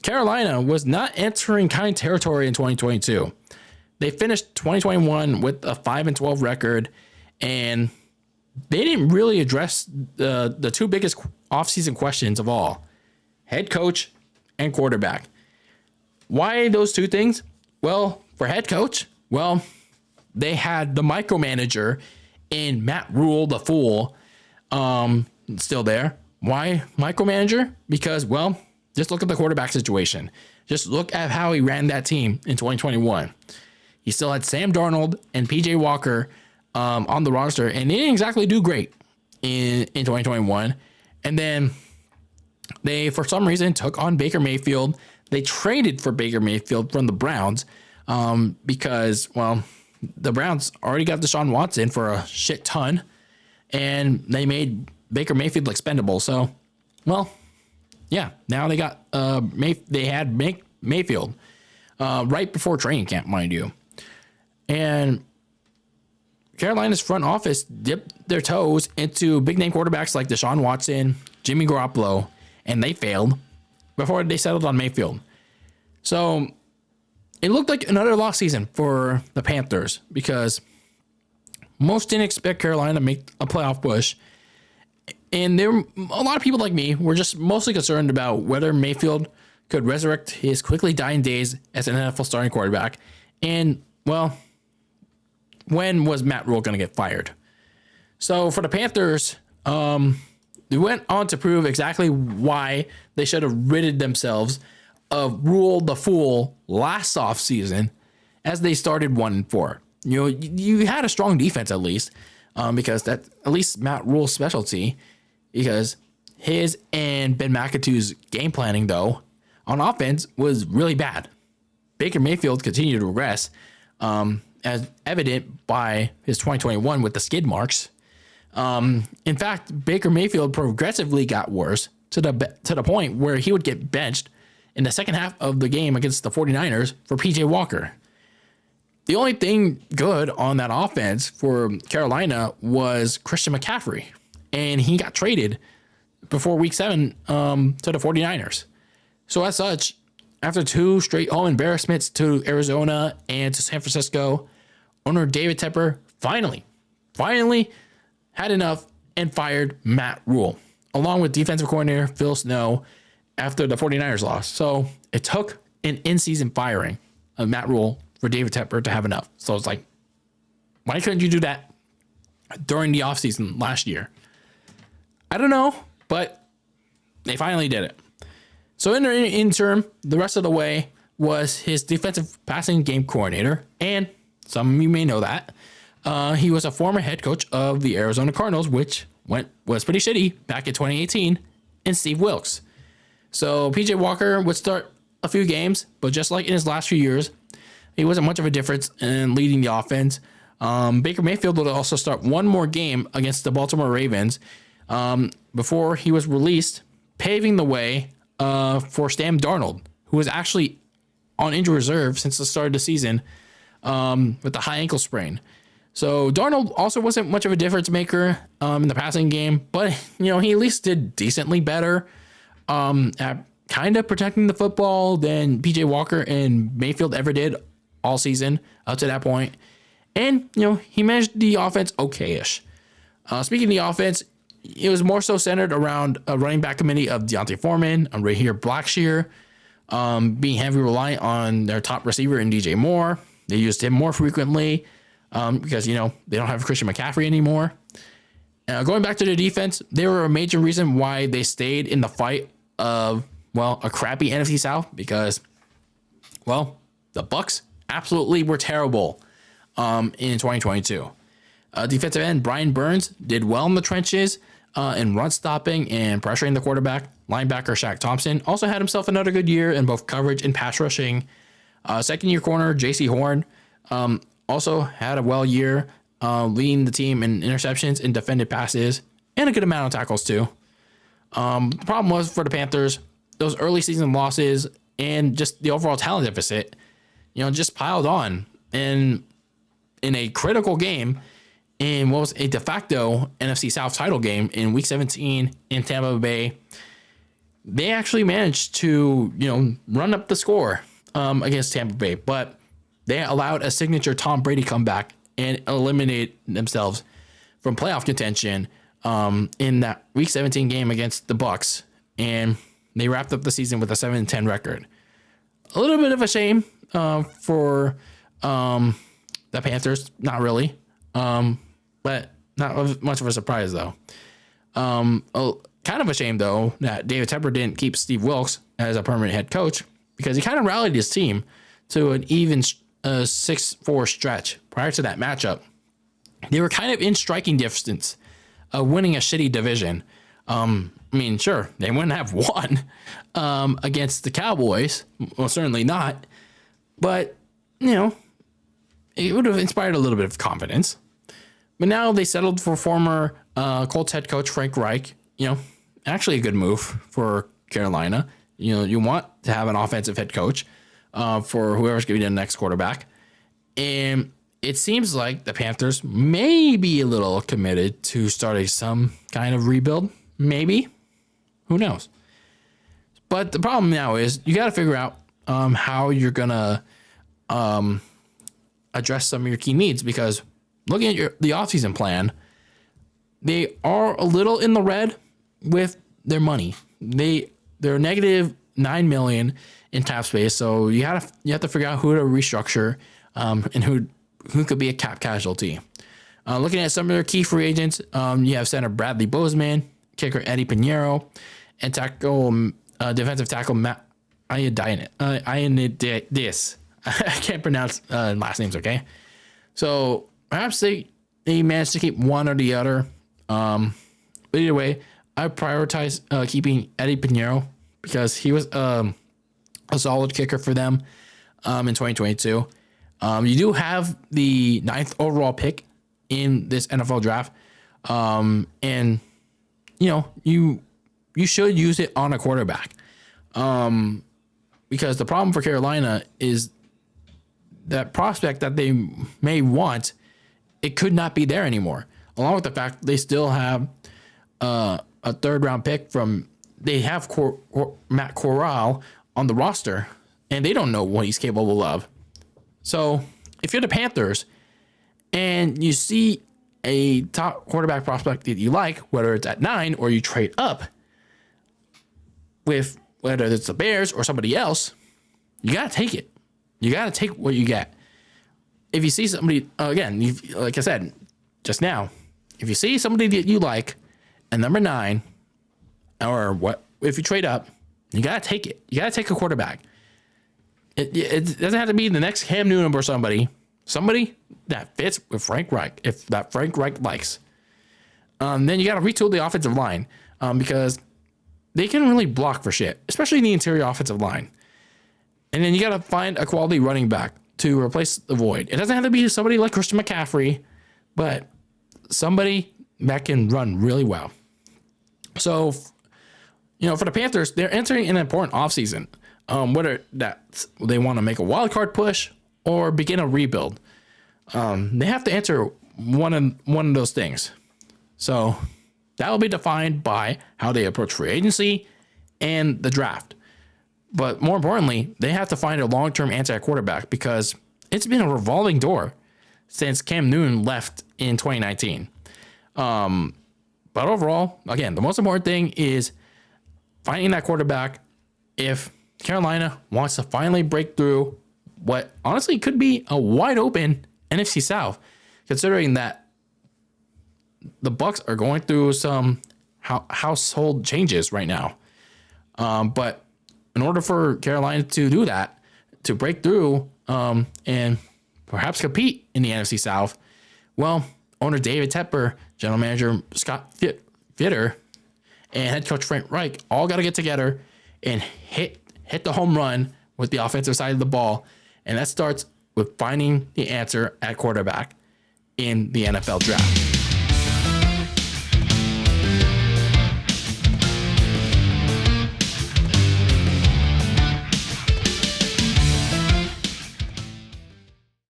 Carolina was not entering kind territory in 2022. They finished 2021 with a 5-12 record, and they didn't really address the two biggest offseason questions of all: head coach and quarterback. Why those two things? Well, for head coach, they had the micromanager in Matt Rhule, the fool, still there. Why micromanager? Because, just look at the quarterback situation. Just look at how he ran that team in 2021. He still had Sam Darnold and PJ Walker on the roster, and they didn't exactly do great in 2021. And then they, for some reason, took on Baker Mayfield. They traded for Baker Mayfield from the Browns because, the Browns already got Deshaun Watson for a shit ton, and they made Baker Mayfield expendable. So, now they got Mayfield right before training camp, mind you. And Carolina's front office dipped their toes into big name quarterbacks like Deshaun Watson, Jimmy Garoppolo, and they failed before they settled on Mayfield. So it looked like another lost season for the Panthers because most didn't expect Carolina to make a playoff push. And there were a lot of people like me were just mostly concerned about whether Mayfield could resurrect his quickly dying days as an NFL starting quarterback. And, when was Matt Rhule going to get fired? So for the Panthers, they went on to prove exactly why they should have ridded themselves of Rhule the Fool last offseason as they started 1-4. You had a strong defense at least, because that's at least Matt Rhule's specialty, because his and Ben McAdoo's game planning, though, on offense was really bad. Baker Mayfield continued to regress, as evident by his 2021 with the skid marks. In fact, Baker Mayfield progressively got worse to the point where he would get benched in the second half of the game against the 49ers for PJ Walker. The only thing good on that offense for Carolina was Christian McCaffrey, and he got traded before week 7 to the 49ers. So as such, after 2 straight home embarrassments to Arizona and to San Francisco, owner David Tepper finally had enough and fired Matt Rhule, along with defensive coordinator Phil Snow after the 49ers loss. So it took an in-season firing of Matt Rhule for David Tepper to have enough. So it's like, why couldn't you do that during the offseason last year? I don't know, but they finally did it. So in the interim, the rest of the way was his defensive passing game coordinator, and some of you may know that. He was a former head coach of the Arizona Cardinals, which was pretty shitty back in 2018, and Steve Wilkes. So PJ Walker would start a few games, but just like in his last few years, he wasn't much of a difference in leading the offense. Baker Mayfield would also start one more game against the Baltimore Ravens before he was released, paving the way for Sam Darnold, who was actually on injury reserve since the start of the season with the high ankle sprain. So Darnold also wasn't much of a difference maker in the passing game, but he at least did decently better at kind of protecting the football than PJ Walker and Mayfield ever did all season up to that point. And he managed the offense okay-ish. Speaking of the offense, it was more so centered around a running back committee of Deontay Foreman, Raheem Blackshear, being heavily reliant on their top receiver in DJ Moore. They used him more frequently because, they don't have Christian McCaffrey anymore. Going back to the defense, they were a major reason why they stayed in the fight of, a crappy NFC South because, the Bucs absolutely were terrible in 2022. Defensive end Brian Burns did well in the trenches in run stopping and pressuring the quarterback. Linebacker Shaq Thompson also had himself another good year in both coverage and pass rushing. Second-year corner J.C. Horn also had a well year, leading the team in interceptions and defended passes, and a good amount of tackles too. The problem was for the Panthers, those early season losses and just the overall talent deficit, just piled on. And in a critical game, in what was a de facto NFC South title game in Week 17 in Tampa Bay, they actually managed to, run up the score against Tampa Bay, but they allowed a signature Tom Brady comeback and eliminate themselves from playoff contention in that Week 17 game against the Bucs, and they wrapped up the season with a 7-10 record. A little bit of a shame for the Panthers, not really, but not much of a surprise though. Kind of a shame though that David Tepper didn't keep Steve Wilkes as a permanent head coach, because he kind of rallied his team to an even 6-4 stretch prior to that matchup. They were kind of in striking distance of winning a shitty division. Sure, they wouldn't have won against the Cowboys. Well, certainly not. But, it would have inspired a little bit of confidence. But now they settled for former Colts head coach Frank Reich. Actually a good move for Carolina. You want to have an offensive head coach for whoever's going to be the next quarterback. And it seems like the Panthers may be a little committed to starting some kind of rebuild. Maybe. Who knows? But the problem now is you got to figure out how you're going to address some of your key needs, because looking at the offseason plan, they are a little in the red with their money. They're negative $9 million in cap space, so you have to figure out who to restructure and who could be a cap casualty. Looking at some of their key free agents, you have center Bradley Bozeman, kicker Eddie Pinheiro, and defensive tackle Matt Ioannidis. I can't pronounce last names, okay? So perhaps they managed to keep one or the other. But either way, I prioritize keeping Eddie Pinheiro because he was a solid kicker for them in 2022. You do have the 9th overall pick in this NFL draft. And, you should use it on a quarterback. Because the problem for Carolina is that prospect that they may want, it could not be there anymore. Along with the fact they still have a 3rd round pick they have Matt Corral on the roster, and they don't know what he's capable of. So if you're the Panthers and you see a top quarterback prospect that you like, whether it's at 9 or you trade up with whether it's the Bears or somebody else, you got to take it. You got to take what you get. If you see somebody, again, like I said just now, if you see somebody that you like at number 9, or what, if you trade up, you got to take it. You got to take a quarterback. It doesn't have to be the next Cam Newton or somebody that fits with Frank Reich, if that Frank Reich likes. Then you got to retool the offensive line because they can really block for shit, especially in the interior offensive line. And then you got to find a quality running back to replace the void. It doesn't have to be somebody like Christian McCaffrey, but somebody that can run really well. So, for the Panthers, they're entering an important offseason. Whether that they want to make a wild card push or begin a rebuild, they have to answer one of those things. So that will be defined by how they approach free agency and the draft. But more importantly, they have to find a long-term answer at quarterback because it's been a revolving door since Cam Newton left in 2019. But overall, again, the most important thing is finding that quarterback. If Carolina wants to finally break through what honestly could be a wide open NFC South, considering that the Bucs are going through some household changes right now. But in order for Carolina to do that, to break through and perhaps compete in the NFC South, well, owner David Tepper, general manager Scott Fitter, and head coach Frank Reich all got to get together and hit the home run with the offensive side of the ball. And that starts with finding the answer at quarterback in the NFL draft.